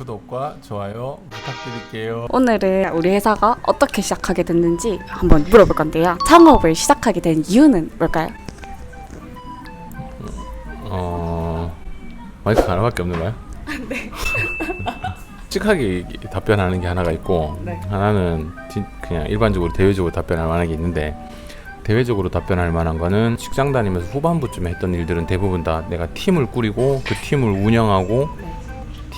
구독과 좋아요 부탁드릴게요. 오늘은 우리 회사가 어떻게 시작하게 됐는지 한번 물어볼 건데요. 창업을 시작하게 된 이유는 뭘까요? 마이크 하나밖에 없는 거야? 네. 솔직하게 답변하는 게 하나가 있고, 네. 하나는 그냥 일반적으로 대외적으로 답변할 만한 게 있는데, 대외적으로 답변할 만한 거는 직장 다니면서 후반부쯤에 했던 일들은 대부분 다 내가 팀을 꾸리고 그 팀을 운영하고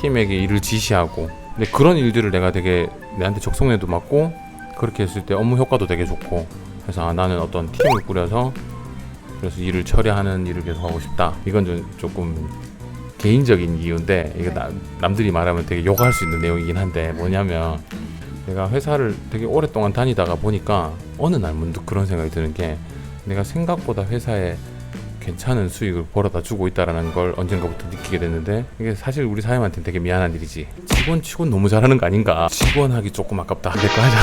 팀에게 일을 지시하고, 근데 그런 일들을 내가 되게 내한테 적성에도 맞고, 그렇게 했을 때 업무 효과도 되게 좋고, 그래서 나는 어떤 팀을 꾸려서 그래서 일을 처리하는 일을 계속 하고 싶다. 이건 조금 개인적인 이유인데, 이게 남들이 말하면 되게 욕할 수 있는 내용이긴 한데, 뭐냐면 내가 회사를 되게 오랫동안 다니다가 보니까 어느 날 문득 그런 생각이 드는 게, 내가 생각보다 회사에 괜찮은 수익을 벌어다 주고 있다라는 걸 언젠가부터 느끼게 됐는데, 이게 사실 우리 사장님한테는 되게 미안한 일이지. 직원 치곤 너무 잘하는 거 아닌가. 직원하기 조금 아깝다. 내 거 하자.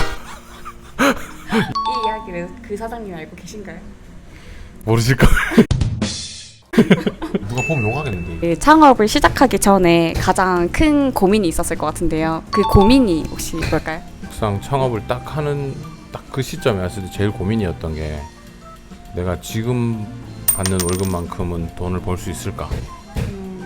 이 이야기를 그 사장님이 알고 계신가요? 모르실걸. 누가 보면 욕하겠는데. 그 창업을 시작하기 전에 가장 큰 고민이 있었을 것 같은데요. 그 고민이 혹시 뭘까요? 막상 창업을 딱 하는 딱 그 시점에 왔을 때 제일 고민이었던 게, 내가 지금 받는 월급만큼은 돈을 벌 수 있을까?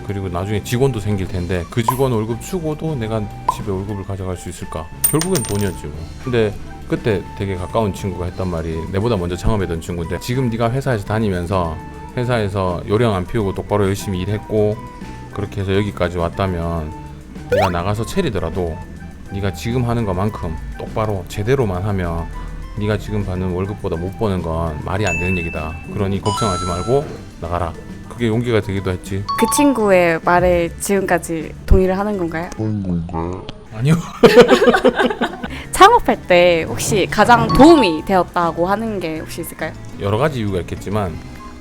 그리고 나중에 직원도 생길 텐데 그 직원 월급 주고도 내가 집에 월급을 가져갈 수 있을까? 결국엔 돈이었지 뭐. 근데 그때 되게 가까운 친구가 했단 말이, 내보다 먼저 창업했던 친구인데, 지금 네가 회사에서 다니면서 회사에서 요령 안 피우고 똑바로 열심히 일했고 그렇게 해서 여기까지 왔다면, 네가 나가서 체리더라도 네가 지금 하는 것만큼 똑바로 제대로만 하면 네가 지금 받는 월급보다 못 버는 건 말이 안 되는 얘기다. 그러니 걱정하지 말고 나가라. 그게 용기가 되기도 했지. 그 친구의 말에 지금까지 동의를 하는 건가요? 아니요. 창업할 때 혹시 가장 도움이 되었다고 하는 게 혹시 있을까요? 여러 가지 이유가 있겠지만,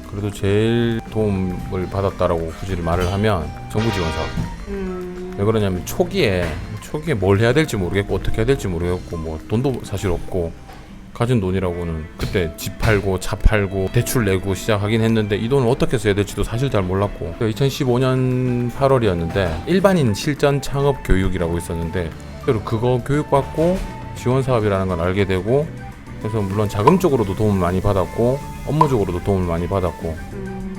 그래도 제일 도움을 받았다라고 굳이 말을 하면 정부 지원 사업. 왜 그러냐면 초기에 뭘 해야 될지 모르겠고 어떻게 해야 될지 모르겠고, 뭐 돈도 사실 없고, 가진 돈이라고는 그때 집 팔고 차 팔고 대출 내고 시작하긴 했는데, 이 돈을 어떻게 써야 될지도 사실 잘 몰랐고, 2015년 8월이었는데 일반인 실전 창업 교육이라고 있었는데, 그거 교육받고 지원 사업이라는 걸 알게 되고, 그래서 물론 자금적으로도 도움을 많이 받았고 업무적으로도 도움을 많이 받았고,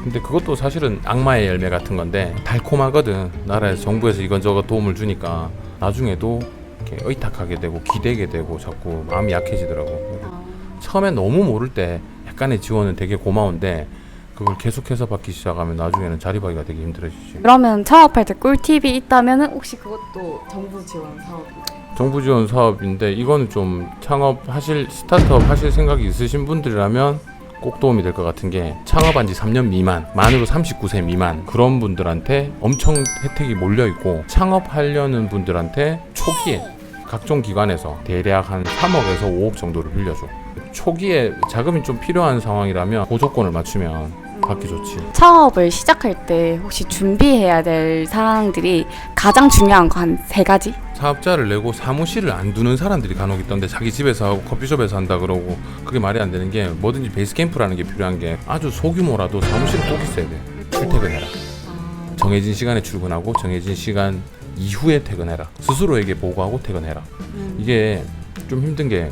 근데 그것도 사실은 악마의 열매 같은 건데 달콤하거든. 나라에서 정부에서 이건저건 도움을 주니까 나중에도 이렇게 의탁하게 되고 기대게 되고 자꾸 마음이 약해지더라고. 처음에 너무 모를 때 약간의 지원은 되게 고마운데, 그걸 계속해서 받기 시작하면 나중에는 자리바기가 되게 힘들어지지. 그러면 창업할 때 꿀팁이 있다면 혹시 그것도 정부 지원 사업인가요? 정부 지원 사업인데, 이거는 좀 스타트업 하실 생각이 있으신 분들이라면 꼭 도움이 될 것 같은 게, 창업한 지 3년 미만, 만으로 39세 미만 그런 분들한테 엄청 혜택이 몰려있고, 창업하려는 분들한테 초기에 각종 기관에서 대략 한 3억에서 5억 정도를 빌려줘. 초기에 자금이 좀 필요한 상황이라면 그 조건을 맞추면 받기 좋지. 창업을 시작할 때 혹시 준비해야 될 사항들이 가장 중요한 거 한 3가지? 사업자를 내고 사무실을 안 두는 사람들이 간혹 있던데, 자기 집에서 하고 커피숍에서 한다 그러고, 그게 말이 안 되는 게, 뭐든지 베이스 캠프라는 게 필요한 게, 아주 소규모라도 사무실을 꼭 있어야 돼. 출퇴근해라. 정해진 시간에 출근하고 정해진 시간 이후에 퇴근해라. 스스로에게 보고하고 퇴근해라. 이게 좀 힘든 게,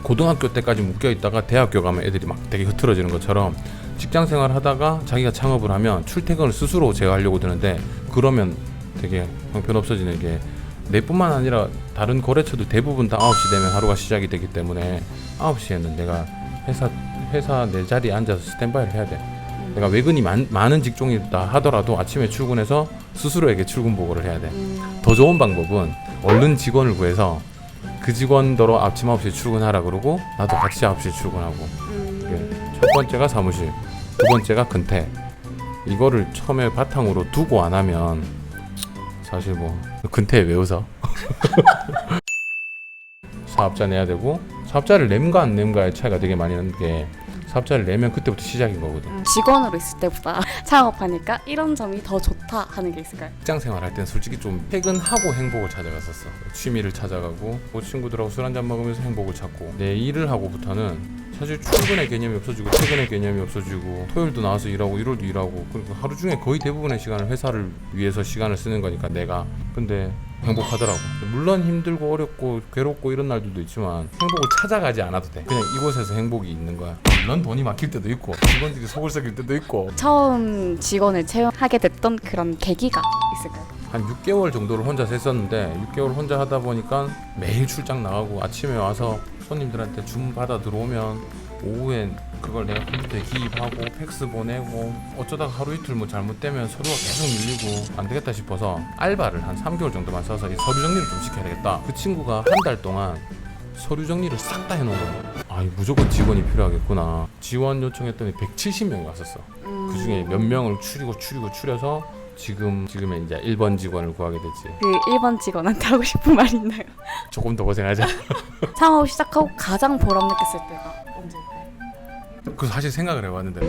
고등학교 때까지 묶여 있다가 대학교 가면 애들이 막 되게 흐트러지는 것처럼, 직장 생활 하다가 자기가 창업을 하면 출퇴근을 스스로 제어하려고 드는데, 그러면 되게 형편없어지는 게, 내뿐만 아니라 다른 거래처도 대부분 다 9시 되면 하루가 시작이 되기 때문에 9시에는 내가 회사 내 자리에 앉아서 스탠바이를 해야 돼. 내가 외근이 많은 직종이다 하더라도 아침에 출근해서 스스로에게 출근 보고를 해야 돼. 더 좋은 방법은 얼른 직원을 구해서 그 직원더러 아침 9시에 출근하라 그러고 나도 같이 9시에 출근하고. 첫 번째가 사무실, 두 번째가 근태. 이거를 처음에 바탕으로 두고 안 하면 사실 뭐 근태에 왜 웃어? 사업자 내야 되고, 사업자를 nem과 안 nem과의 차이가 되게 많이 나는 게, 사업자를 내면 그때부터 시작인 거거든. 직원으로 있을 때보다 창업하니까 이런 점이 더 좋다 하는 게 있을까요? 직장 생활할 땐 솔직히 좀 퇴근하고 행복을 찾아갔었어. 취미를 찾아가고 뭐 친구들하고 술 한잔 먹으면서 행복을 찾고, 내 일을 하고부터는 사실 출근의 개념이 없어지고 퇴근의 개념이 없어지고, 토요일도 나와서 일하고 일요일도 일하고, 그러니까 하루 중에 거의 대부분의 시간을 회사를 위해서 시간을 쓰는 거니까 내가. 근데 행복하더라고. 물론 힘들고 어렵고 괴롭고 이런 날들도 있지만 행복을 찾아가지 않아도 돼. 그냥 이곳에서 행복이 있는 거야. 물론 돈이 막힐 때도 있고 직원들이 속을 썩일 때도 있고. 처음 직원을 채용하게 됐던 그런 계기가 있을까요? 한 6개월 정도를 혼자서 했었는데 6개월 혼자 하다 보니까 매일 출장 나가고 아침에 와서 손님들한테 주문 받아 들어오면 오후엔 그걸 내가 컴퓨터에 기입하고 팩스 보내고 어쩌다가 하루 이틀 뭐 잘못되면 서류가 계속 밀리고 안 되겠다 싶어서 알바를 한 3개월 정도만 써서 이 서류 정리를 좀 시켜야 되겠다. 그 친구가 한 달 동안 서류 정리를 싹 다 해놓은 거야. 아, 무조건 직원이 필요하겠구나. 지원 요청했더니 170명이 왔었어. 그 중에 몇 명을 추려서 지금의 이제 1번 직원을 구하게 됐지. 그 1번 직원한테 하고 싶은 말 있나요? 조금 더 고생하자. 창업 시작하고 가장 보람 느꼈을 때가 언제일까요? 그 사실 생각을 해봤는데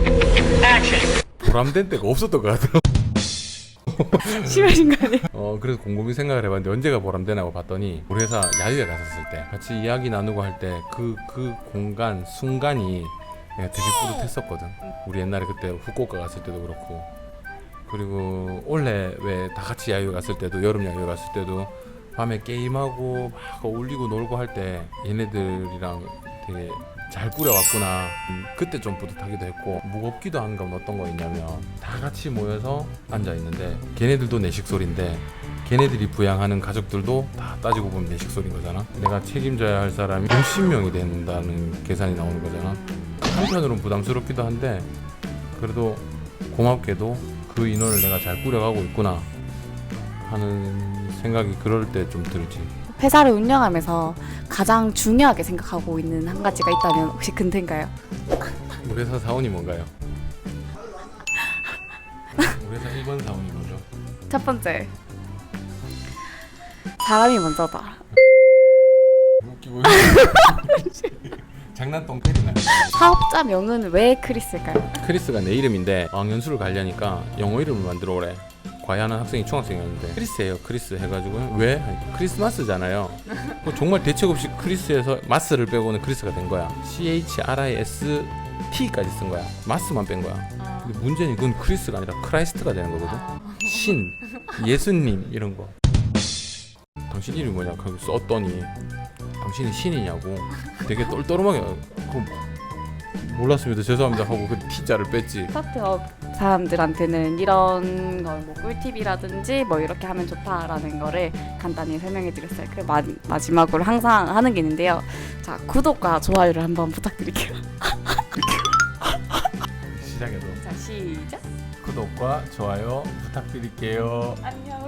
보람된 때가 없었던 것 같아. 심하신 거 아니에요? 그래서 곰곰이 생각을 해봤는데 언제가 보람되나고 봤더니 우리 회사 야유회 갔었을 때 같이 이야기 나누고 할 때 그 공간 순간이 내가 되게 뿌듯했었거든. 우리 옛날에 그때 후쿠오카 갔을 때도 그렇고, 그리고 원래 왜 다 같이 야유회 갔을 때도, 여름 야유회 갔을 때도 밤에 게임하고 막 어울리고 놀고 할 때 얘네들이랑 되게 잘 꾸려왔구나. 그때 좀 뿌듯하기도 했고, 무겁기도 한 건 어떤 거 있냐면 다 같이 모여서 앉아 있는데 걔네들도 내 식솔인데 걔네들이 부양하는 가족들도 다 따지고 보면 내 식솔인 거잖아. 내가 책임져야 할 사람이 60명이 된다는 계산이 나오는 거잖아. 한편으로는 부담스럽기도 한데 그래도 고맙게도 그 인원을 내가 잘 꾸려가고 있구나 하는 생각이 그럴 때 좀 들지. 회사를 운영하면서 가장 중요하게 생각하고 있는 한 가지가 있다면 혹시 근태인가요? 우리 회사 사원이 뭔가요? 우리 회사 1번 사원이 뭐죠? 첫 번째, 사람이 먼저다. 웃기고 장난똥 때리나. 사업자명은 왜 크리스일까요? 크리스가 내 이름인데 연수를 가려니까 영어 이름을 만들어 오래. 과외하는 학생이 중학생이었는데 크리스예요. 크리스 해가지고 왜? 크리스마스잖아요. 정말 대책 없이 크리스에서 마스를 빼고는 크리스가 된 거야. CHRIST까지 쓴 거야. 마스만 뺀 거야. 근데 문제는 그건 크리스가 아니라 크라이스트가 되는 거거든. 신, 예수님 이런 거. 당신 이름이 뭐냐? 거기 썼더니 당신이 신이냐고 되게 똘똘하게 그럼 몰랐습니다 죄송합니다 하고 그 T자를 뺐지. 스타트업 사람들한테는 이런 걸 뭐 꿀팁이라든지 뭐 이렇게 하면 좋다라는 거를 간단히 설명해 드렸어요. 그 마지막으로 항상 하는 게 있는데요. 자, 구독과 좋아요를 한번 부탁드릴게요. 시작해도 자, 시작. 구독과 좋아요 부탁드릴게요. 안녕.